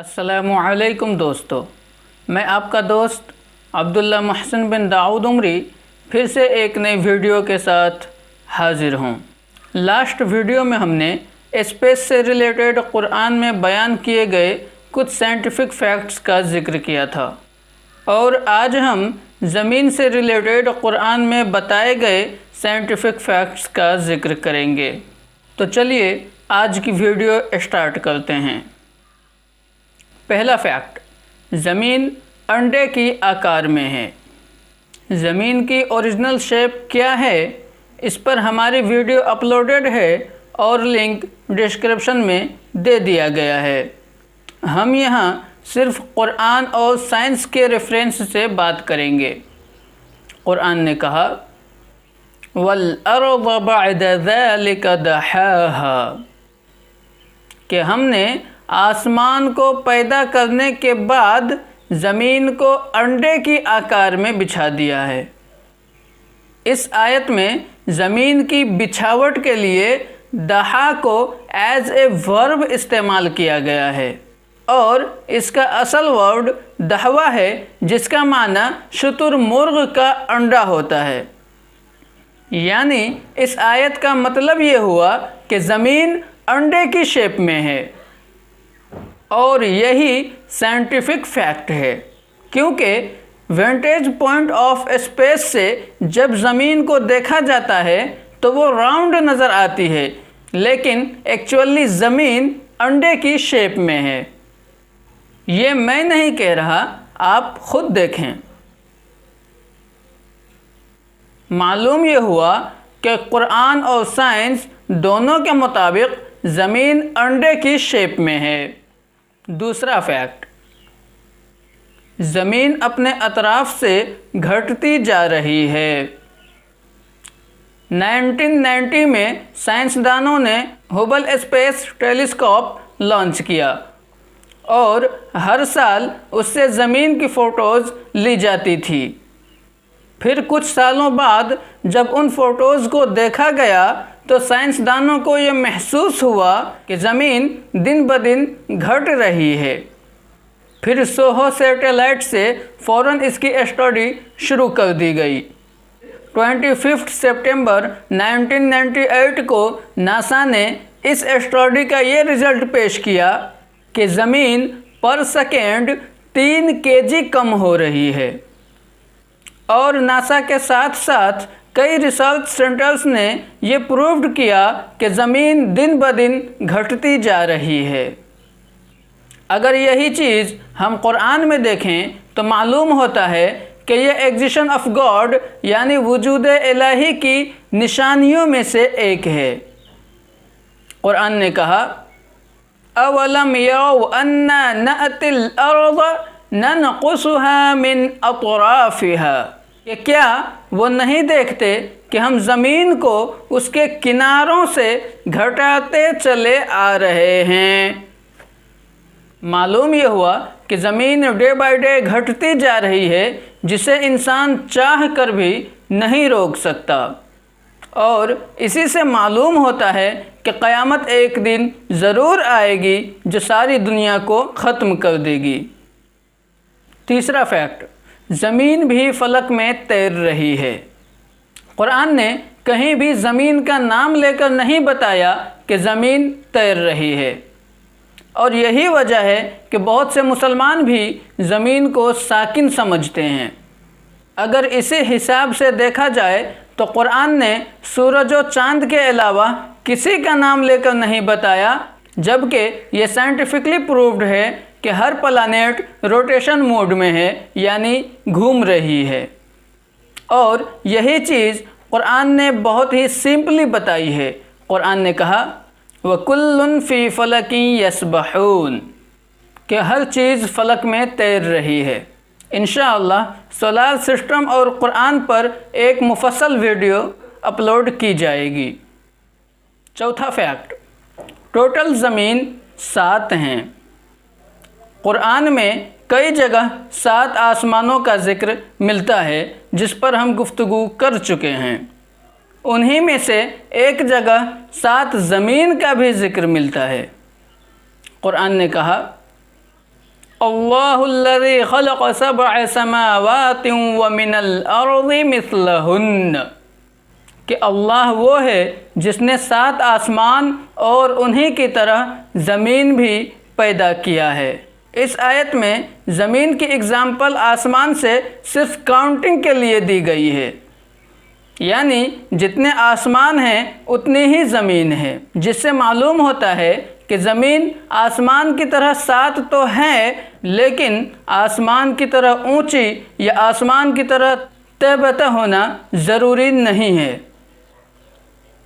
अस्सलामुअलैकुम दोस्तों, मैं आपका दोस्त अब्दुल्ला मोहसिन बिन दाऊद उमरी फिर से एक नई वीडियो के साथ हाज़िर हूँ। लास्ट वीडियो में हमने स्पेस से रिलेटेड कुरान में बयान किए गए कुछ साइंटिफिक फैक्ट्स का जिक्र किया था और आज हम ज़मीन से रिलेटेड कुरान में बताए गए साइंटिफिक फैक्ट्स का जिक्र करेंगे। तो चलिए आज की वीडियो स्टार्ट करते हैं। पहला फैक्ट, ज़मीन अंडे की आकार में है। ज़मीन की ओरिजिनल शेप क्या है, इस पर हमारी वीडियो अपलोडेड है और लिंक डिस्क्रिप्शन में दे दिया गया है। हम यहाँ सिर्फ कुरान और साइंस के रेफरेंस से बात करेंगे। कुरान ने कहा वल अर्ज़ बअद ज़ालिका दहाहा, कि हमने आसमान को पैदा करने के बाद ज़मीन को अंडे की आकार में बिछा दिया है। इस आयत में ज़मीन की बिछावट के लिए दहा को एज ए वर्ब इस्तेमाल किया गया है और इसका असल वर्ड दहवा है, जिसका माना शुतुरमुर्ग का अंडा होता है। यानी इस आयत का मतलब ये हुआ कि ज़मीन अंडे की शेप में है और यही साइंटिफिक फैक्ट है, क्योंकि वेंटेज पॉइंट ऑफ स्पेस से जब ज़मीन को देखा जाता है तो वो राउंड नज़र आती है, लेकिन एक्चुअली ज़मीन अंडे की शेप में है। ये मैं नहीं कह रहा, आप खुद देखें। मालूम ये हुआ कि कुरान और साइंस दोनों के मुताबिक ज़मीन अंडे की शेप में है। दूसरा फैक्ट, ज़मीन अपने अतराफ से घटती जा रही है। 1990 में साइंसदानों ने हबल स्पेस टेलीस्कोप लॉन्च किया और हर साल उससे ज़मीन की फ़ोटोज़ ली जाती थी। फिर कुछ सालों बाद जब उन फ़ोटोज़ को देखा गया तो साइंसदानों को ये महसूस हुआ कि ज़मीन दिन ब दिन घट रही है। फिर सोहो सैटेलाइट से फ़ौरन इसकी स्टडी शुरू कर दी गई। 25 सितंबर 1998 को नासा ने इस स्टडी का ये रिज़ल्ट पेश किया कि ज़मीन पर सेकेंड 3 केजी कम हो रही है। और नासा के साथ साथ कई रिसर्च सेंटर्स ने ये प्रूव्ड किया कि ज़मीन दिन ब दिन घटती जा रही है। अगर यही चीज़ हम कुरान में देखें तो मालूम होता है कि यह एग्जिस्टेंस ऑफ गॉड यानी वजूद इलाही की निशानियों में से एक है। कुरान ने कहा अवलम यरौ अन्ना नअतिल अर्ज़ ननक़ुसुहा मिन अतराफ़िहा, कि क्या वो नहीं देखते कि हम ज़मीन को उसके किनारों से घटाते चले आ रहे हैं। मालूम ये हुआ कि ज़मीन डे बाय डे घटती जा रही है, जिसे इंसान चाह कर भी नहीं रोक सकता। और इसी से मालूम होता है कि क़यामत एक दिन ज़रूर आएगी जो सारी दुनिया को ख़त्म कर देगी। तीसरा फैक्ट, ज़मीन भी फ़लक में तैर रही है। कुरान ने कहीं भी ज़मीन का नाम लेकर नहीं बताया कि ज़मीन तैर रही है और यही वजह है कि बहुत से मुसलमान भी ज़मीन को साकिन समझते हैं। अगर इसी हिसाब से देखा जाए तो कुरान ने सूरज और चाँद के अलावा किसी का नाम लेकर नहीं बताया, जबकि ये साइंटिफिकली प्रूव्ड है कि हर प्लैनेट रोटेशन मोड में है, यानी घूम रही है। और यही चीज़ कुरान ने बहुत ही सिंपली बताई है। कुरान ने कहा वकुल्लुन फ़ी फ़लकिन यस्बहून, कि हर चीज़ फ़लक में तैर रही है। इंशाअल्लाह सोलार सिस्टम और कुरान पर एक मुफस्सल वीडियो अपलोड की जाएगी। चौथा फैक्ट, टोटल ज़मीन 7 हैं। कुरान में कई जगह 7 आसमानों का ज़िक्र मिलता है, जिस पर हम गुफ्तगू कर चुके हैं। उन्हीं में से एक जगह 7 ज़मीन का भी ज़िक्र मिलता है। कुरान ने कहा अल्लाहुल्लज़ी खलक़ सबअ समावातिन व मिनल अर्ज़ि मिस्लहुन्न, कि अल्लाह वो है जिसने 7 आसमान और उन्हीं की तरह ज़मीन भी पैदा किया है। इस आयत में ज़मीन की एग्ज़ाम्पल आसमान से सिर्फ काउंटिंग के लिए दी गई है, यानी जितने आसमान हैं उतनी ही ज़मीन है, जिससे मालूम होता है कि ज़मीन आसमान की तरह 7 तो है, लेकिन आसमान की तरह ऊंची या आसमान की तरह तयबता होना ज़रूरी नहीं है।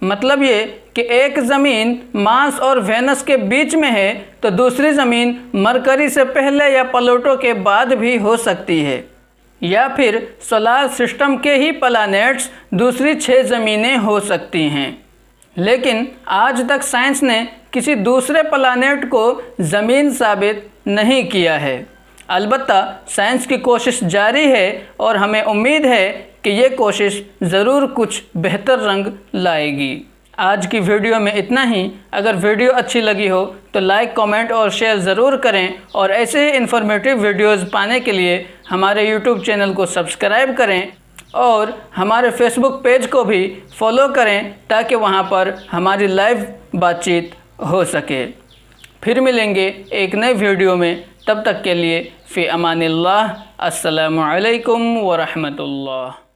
मतलब ये कि एक ज़मीन मार्स और वेनस के बीच में है तो दूसरी ज़मीन मरकरी से पहले या प्लूटो के बाद भी हो सकती है, या फिर सोलार सिस्टम के ही प्लैनेट्स दूसरी 6 ज़मीनें हो सकती हैं। लेकिन आज तक साइंस ने किसी दूसरे प्लैनेट को ज़मीन साबित नहीं किया है। अलबत्ता साइंस की कोशिश जारी है और हमें उम्मीद है कि ये कोशिश ज़रूर कुछ बेहतर रंग लाएगी। आज की वीडियो में इतना ही। अगर वीडियो अच्छी लगी हो तो लाइक, कमेंट और शेयर ज़रूर करें, और ऐसे ही इन्फॉर्मेटिव वीडियोज़ पाने के लिए हमारे यूट्यूब चैनल को सब्सक्राइब करें और हमारे फेसबुक पेज को भी फॉलो करें ताकि वहाँ पर हमारी लाइव बातचीत हो सके। फिर मिलेंगे एक नए वीडियो में, तब तक के लिए फ़ी अमानिल्लाह। अस्सलामु अलैकुम व रहमतुल्लाह।